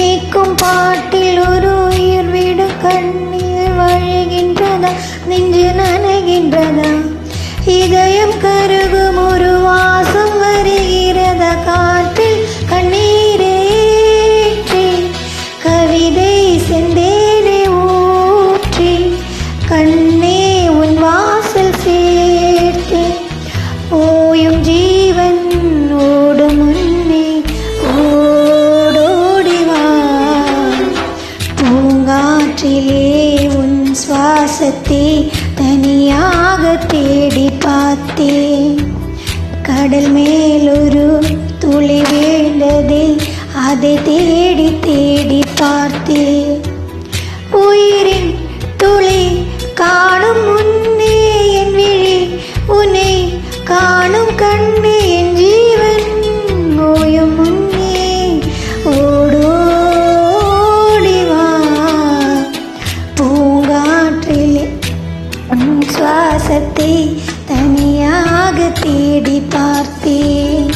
கேட்கும் பாட்டில் ஒரு உயிர் விடு கண்ணீர் வழிகின்றதா, நெஞ்சு நனைகின்றதா, இதயம் கருகும் ஒரு வாசம் வருகிறதா, காற்றில் கண்ணீரேற்றி கவிதை செந்தேனே ஊற்றி கண்ணே உன் வாசல் சேர்த்து ஓயும் ஜீவன் ஓடும் முன்னே ஓடோடிவா. பூங்காற்றிலே உன் சுவாசத்தை தனியாக தேடி பார்த்தேன். கடல் மேலொரு துளி வீழ்ந்தது, அதை தேடி தேடி பார்த்தேன். உயிரின் துளி காணும் முன்னே என் விழி உன்னை காணும் கண்ணே, என் ஜீவன் ஓயும் முன்னே ஓடோடிவா. பூங்காற்றிலே சுவாசத்தை தனியாக தேடி பார்த்தேன்.